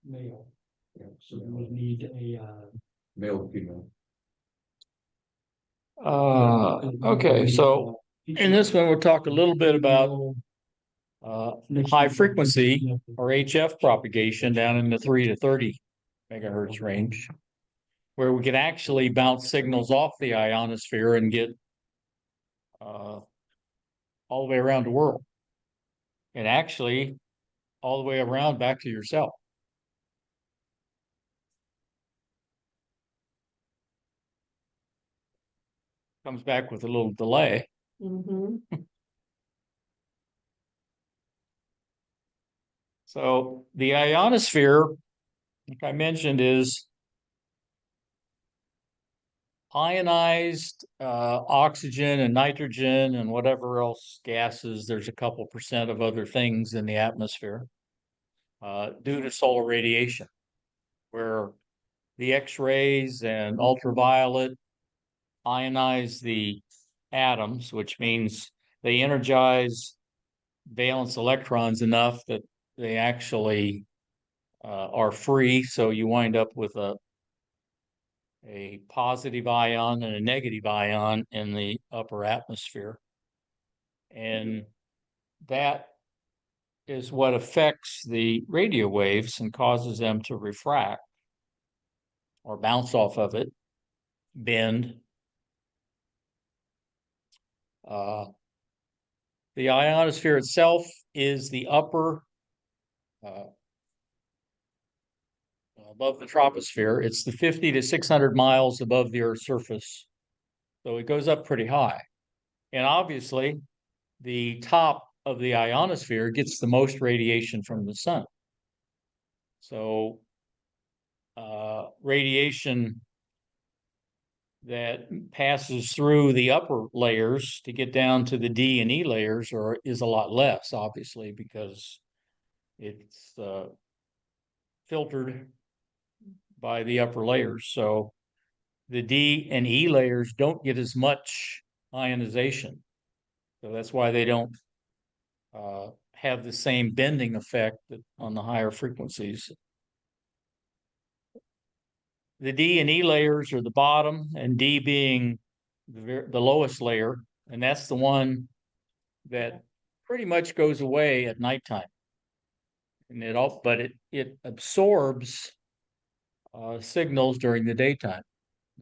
Male. Yeah, so we would need a Male, female. okay, so in this one, we'll talk a little bit about high frequency or HF propagation down in the 3 to 30 megahertz range, where we can actually bounce signals off the ionosphere and get all the way around the world, and actually all the way around back to yourself. Comes back with a little delay. So the ionosphere, like I mentioned, is ionized oxygen and nitrogen and whatever else gases. There's a couple percent of other things in the atmosphere due to solar radiation, where the X-rays and ultraviolet ionize the atoms, which means they energize valence electrons enough that they actually are free. So you wind up with a positive ion and a negative ion in the upper atmosphere. And that is what affects the radio waves and causes them to refract or bounce off of it, bend. The ionosphere itself is the upper, above the troposphere. It's the 50 to 600 miles above the Earth's surface. So it goes up pretty high. And obviously, the top of the ionosphere gets the most radiation from the sun. So radiation that passes through the upper layers to get down to the D and E layers is a lot less, obviously, because it's filtered by the upper layers. So the D and E layers don't get as much ionization. So that's why they don't have the same bending effect on the higher frequencies. The D and E layers are the bottom, and D being the lowest layer, and that's the one that pretty much goes away at nighttime. And it absorbs signals during the daytime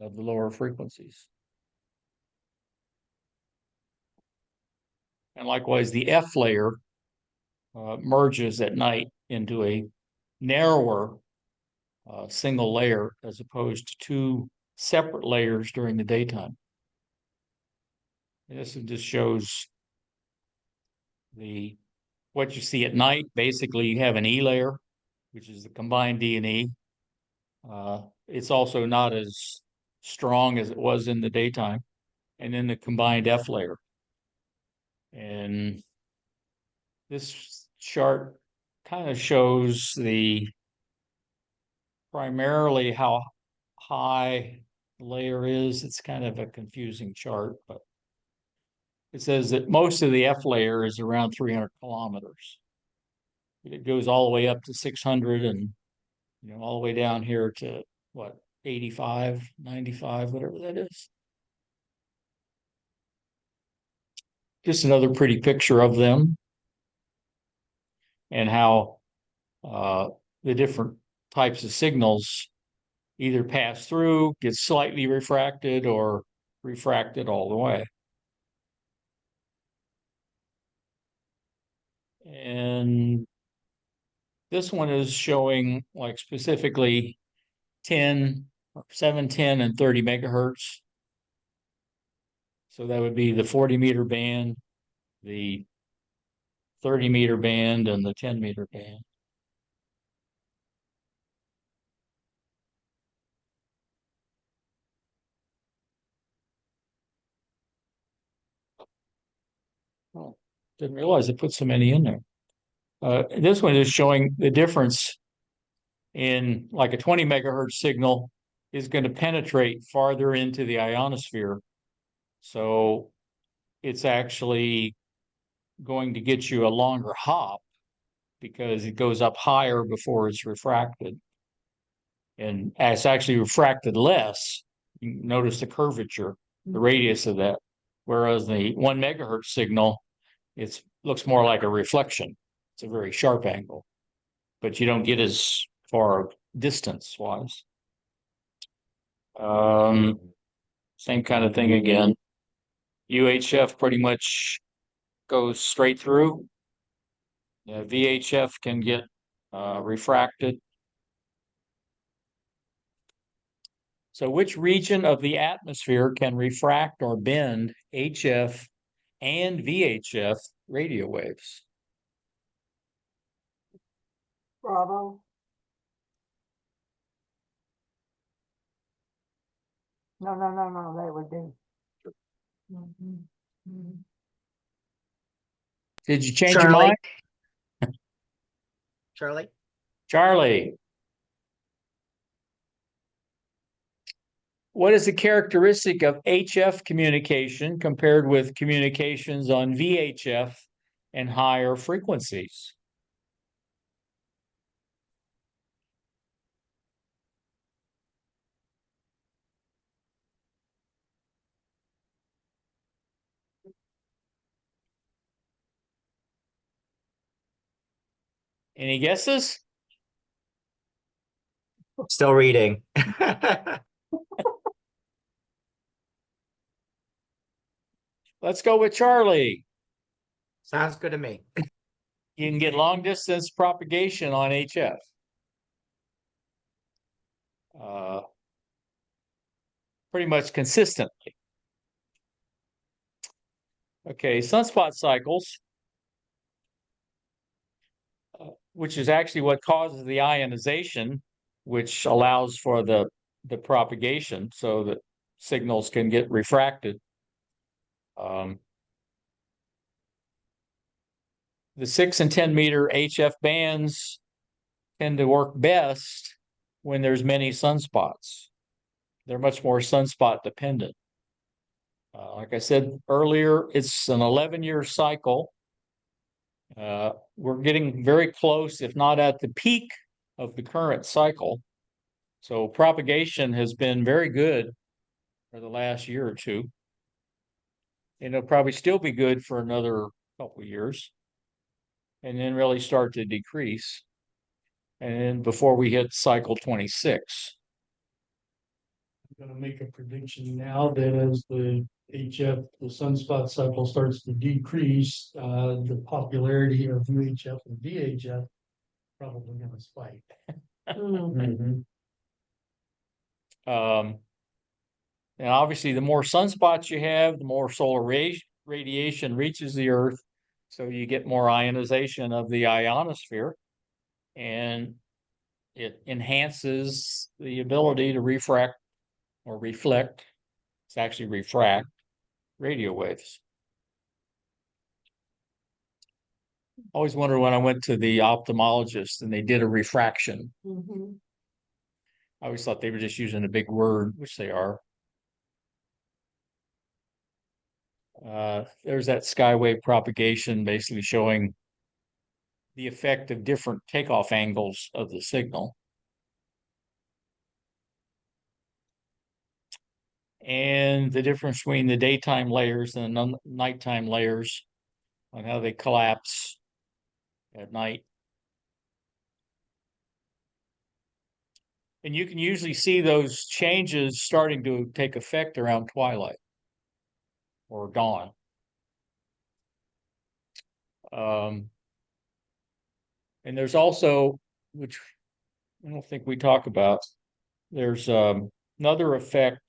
of the lower frequencies. And likewise, the F layer merges at night into a narrower single layer as opposed to two separate layers during the daytime. And this just shows what you see at night. Basically, you have an E layer, which is the combined D and E. It's also not as strong as it was in the daytime. And then the combined F layer. And this chart kind of shows primarily how high the layer is. It's kind of a confusing chart, but it says that most of the F layer is around 300 kilometers. It goes all the way up to 600 and all the way down here to what, 85, 95, whatever that is. Just another pretty picture of them and how the different types of signals either pass through, get slightly refracted, or refracted all the way. And this one is showing like specifically 10, 7, 10, and 30 megahertz. So that would be the 40-meter band, the 30-meter band, and the 10-meter band. Oh, didn't realize it put so many in there. This one is showing the difference in like a 20 megahertz signal is going to penetrate farther into the ionosphere. So it's actually going to get you a longer hop because it goes up higher before it's refracted. And it's actually refracted less. You notice the curvature, the radius of that. Whereas the 1 megahertz signal, it looks more like a reflection. It's a very sharp angle, but you don't get as far distance wise. Same kind of thing again. UHF pretty much goes straight through. VHF can get refracted. So which region of the atmosphere can refract or bend HF and VHF radio waves? Bravo. No, that would be. Did you change your mind? Charlie. What is the characteristic of HF communication compared with communications on VHF and higher frequencies? Any guesses? Still reading. Let's go with Charlie. Sounds good to me. You can get long distance propagation on HF. Pretty much consistently. Okay, sunspot cycles, which is actually what causes the ionization, which allows for the propagation so that signals can get refracted. The 6 and 10 meter HF bands tend to work best when there's many sunspots. They're much more sunspot dependent. Like I said earlier, it's an 11-year cycle. We're getting very close, if not at the peak of the current cycle. So propagation has been very good for the last year or two. And it'll probably still be good for another couple of years. And then really start to decrease. And then before we hit cycle 26. I'm going to make a prediction now that as the HF, the sunspot cycle starts to decrease, the popularity of UHF and VHF probably going to spike. And obviously, the more sunspots you have, the more solar radiation reaches the Earth. So you get more ionization of the ionosphere, and it enhances the ability to refract or reflect. It's actually refract radio waves. I always wondered when I went to the ophthalmologist and they did a refraction. I always thought they were just using a big word, which they are. There's that skywave propagation basically showing the effect of different takeoff angles of the signal. And the difference between the daytime layers and the nighttime layers on how they collapse at night. And you can usually see those changes starting to take effect around twilight or dawn. And there's also, which I don't think we talk about, there's another effect,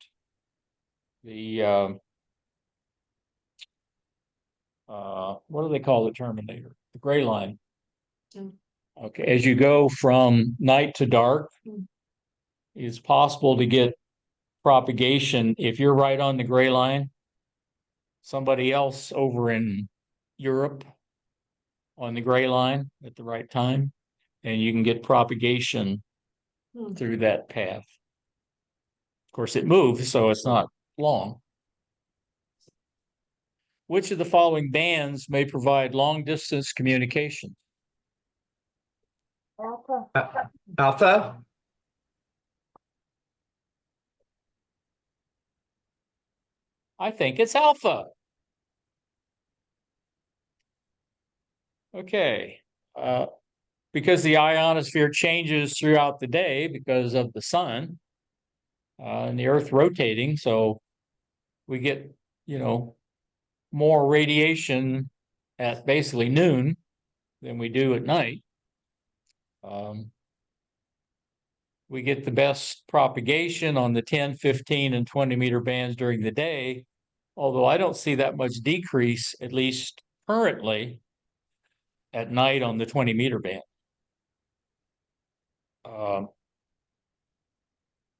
the what do they call the terminator? The gray line. Okay, as you go from night to dark, it's possible to get propagation if you're right on the gray line. Somebody else over in Europe on the gray line at the right time, and you can get propagation through that path. Of course, it moves, so it's not long. Which of the following bands may provide long distance communication? Alpha, Alpha? I think it's alpha. Okay. Because the ionosphere changes throughout the day because of the sun and the earth rotating, so we get, more radiation at basically noon than we do at night. We get the best propagation on the 10, 15, and 20 meter bands during the day, although I don't see that much decrease, at least currently, at night on the 20 meter band.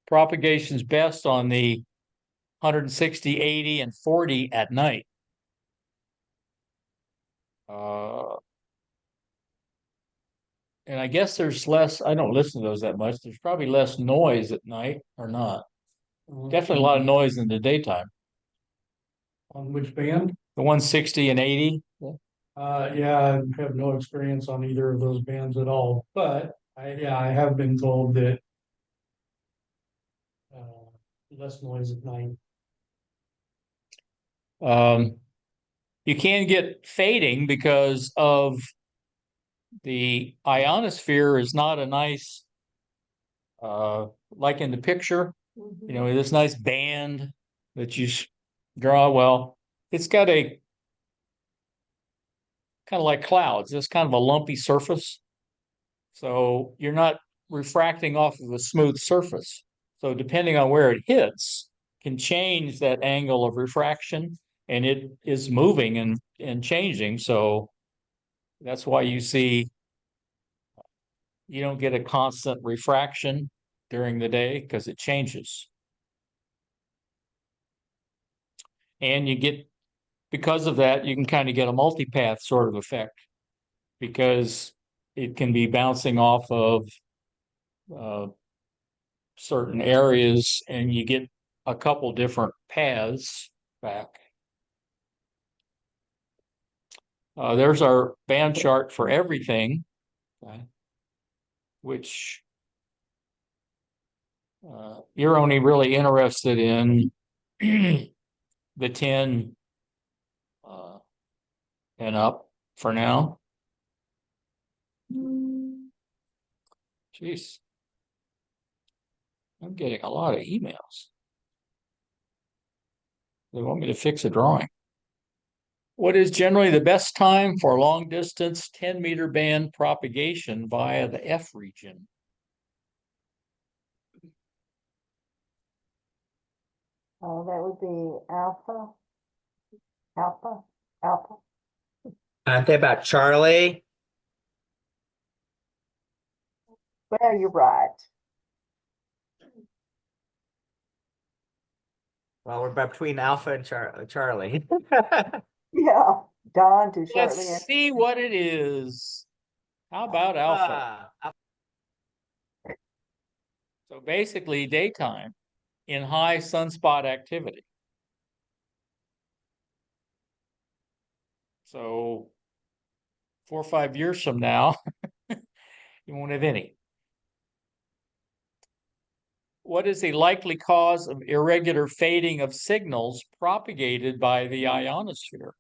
Propagation's best on the 160, 80, and 40 at night. And I guess there's less, I don't listen to those that much. There's probably less noise at night or not. Definitely a lot of noise in the daytime. On which band? The 160 and 80. Yeah, I have no experience on either of those bands at all, but I have been told that less noise at night. You can get fading because of the ionosphere is not a nice, like in the picture, this nice band that you draw. Well, it's got a kind of like clouds. It's kind of a lumpy surface. So you're not refracting off of a smooth surface. So depending on where it hits, can change that angle of refraction, and it is moving and changing. So that's why you don't get a constant refraction during the day because it changes. And because of that, you can kind of get a multipath sort of effect because it can be bouncing off of certain areas and you get a couple different paths back. There's our band chart for everything, okay, which you're only really interested in the 10 and up for now. Jeez. I'm getting a lot of emails. They want me to fix a drawing. What is generally the best time for long distance 10 meter band propagation via the F region? oh, that would be alpha, alpha. Aren't they about Charlie? Well, you're right. Well, we're between Alpha and Charlie. Yeah, Don to shortly. Let's see what it is. How about alpha? So basically daytime in high sunspot activity. So 4 or 5 years from now, you won't have any. What is the likely cause of irregular fading of signals propagated by the ionosphere?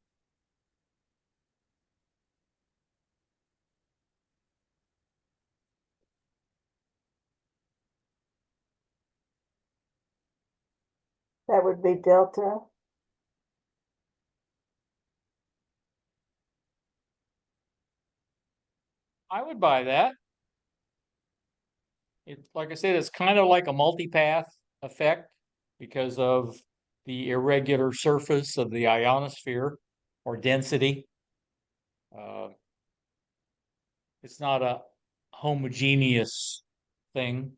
That would be delta. I would buy that. Like I said, it's kind of like a multipath effect because of the irregular surface of the ionosphere or density. It's not a homogeneous thing.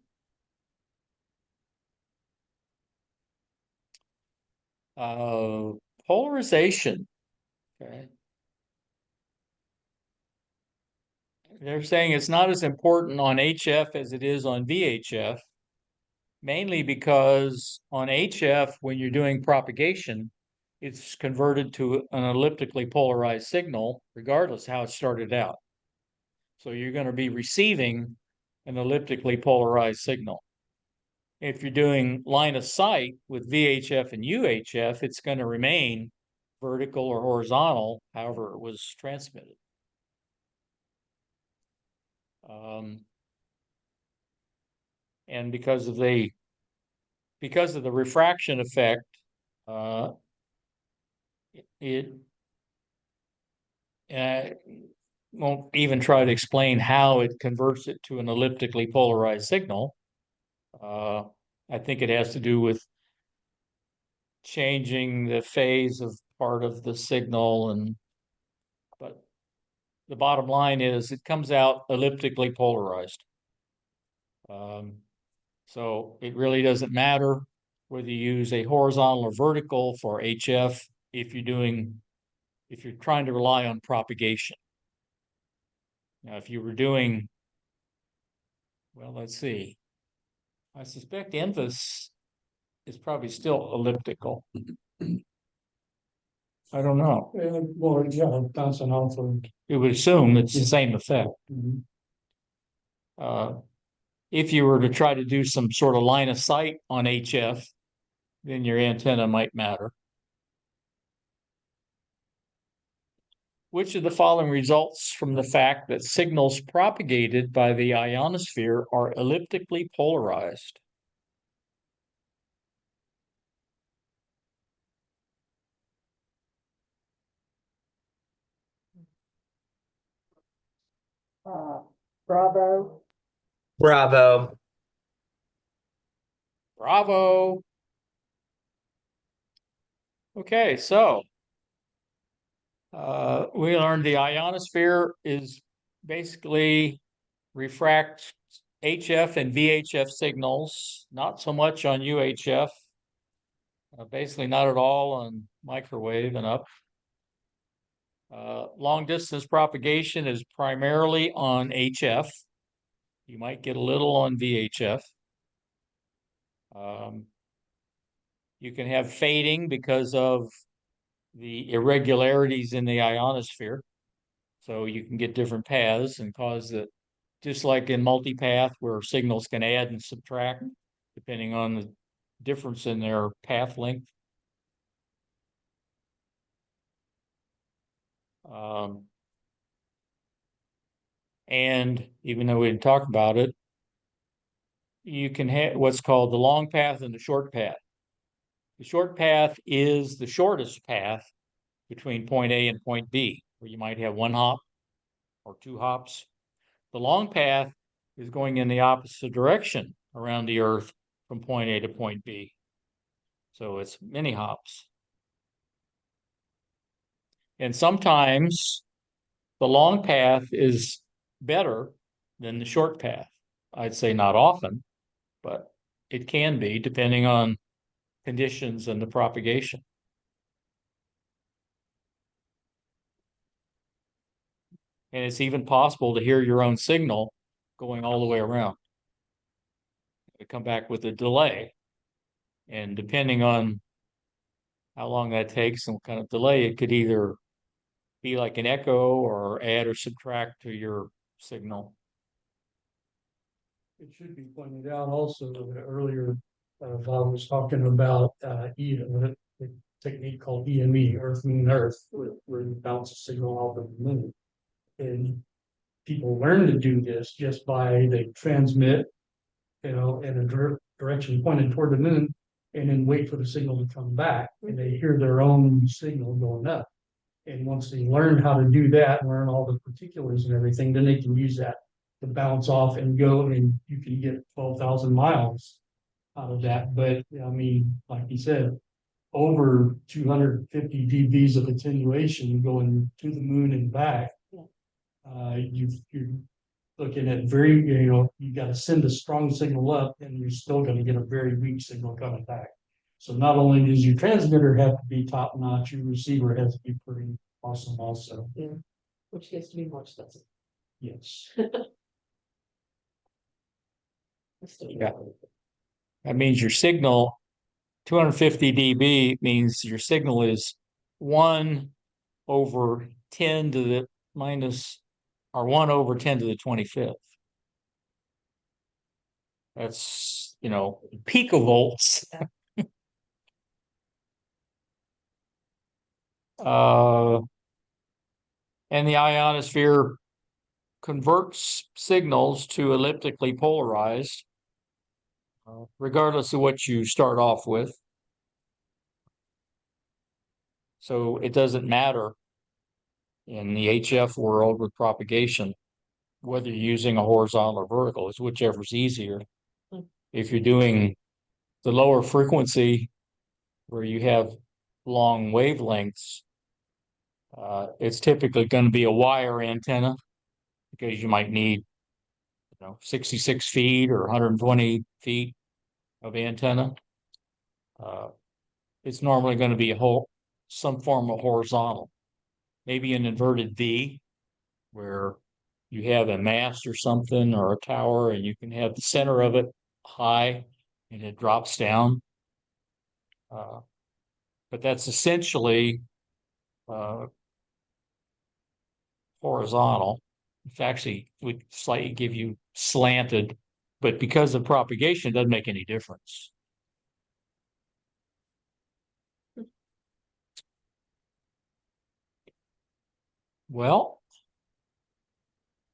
Polarization. Okay. They're saying it's not as important on HF as it is on VHF, mainly because on HF, when you're doing propagation, it's converted to an elliptically polarized signal, regardless how it started out. So you're going to be receiving an elliptically polarized signal. If you're doing line of sight with VHF and UHF, it's going to remain vertical or horizontal, however it was transmitted. And because of the refraction effect, it won't even try to explain how it converts it to an elliptically polarized signal. I think it has to do with changing the phase of part of the signal, but the bottom line is it comes out elliptically polarized. So it really doesn't matter whether you use a horizontal or vertical for HF if you're trying to rely on propagation. Now, if you were doing, well, let's see, I suspect NVIS is probably still elliptical. I don't know. Well, yeah, bouncing off of. You would assume it's the same effect. If you were to try to do some sort of line of sight on HF, then your antenna might matter. Which of the following results from the fact that signals propagated by the ionosphere are elliptically polarized? Bravo. Bravo. Bravo. Okay, so we learned the ionosphere is basically refracts HF and VHF signals, not so much on UHF, basically not at all on microwave and up. Long distance propagation is primarily on HF. You might get a little on VHF. You can have fading because of the irregularities in the ionosphere. So you can get different paths and cause that, just like in multipath where signals can add and subtract depending on the difference in their path length. And even though we didn't talk about it, you can have what's called the long path and the short path. The short path is the shortest path between point A and point B, where you might have one hop or two hops. The long path is going in the opposite direction around the Earth from point A to point B. So it's many hops. And sometimes the long path is better than the short path. I'd say not often, but it can be depending on conditions and the propagation. And it's even possible to hear your own signal going all the way around. They come back with a delay. And depending on how long that takes and what kind of delay, it could either be like an echo or add or subtract to your signal. It should be pointed out also that earlier, Bob was talking about a technique called EME, Earth, Moon, Earth, where you bounce a signal off of the moon. And people learn to do this just by they transmit, in a direction pointed toward the moon, and then wait for the signal to come back, and they hear their own signal going up. And once they learn how to do that, learn all the particulars and everything, then they can use that to bounce off and go, and you can get 12,000 miles out of that. But I mean, like you said, over 250 dBs of attenuation going to the moon and back. You're looking at you got to send a strong signal up, and you're still going to get a very weak signal coming back. So not only does your transmitter have to be top notch, your receiver has to be pretty awesome also. Yeah, which gets to be more expensive. Yes. Yeah. That means your signal, 250 dB means your signal is 1/10 to the minus, or 1/10 to the 25th. That's, picovolts. And the ionosphere converts signals to elliptically polarized, regardless of what you start off with. So it doesn't matter in the HF world with propagation, whether you're using a horizontal or vertical, it's whichever's easier. If you're doing the lower frequency where you have long wavelengths, it's typically going to be a wire antenna because you might need 66 feet or 120 feet of antenna. It's normally going to be some form of horizontal, maybe an inverted V, where you have a mast or something or a tower, and you can have the center of it high and it drops down. But that's essentially horizontal. It actually would slightly give you slanted, but because of propagation, it doesn't make any difference. Well,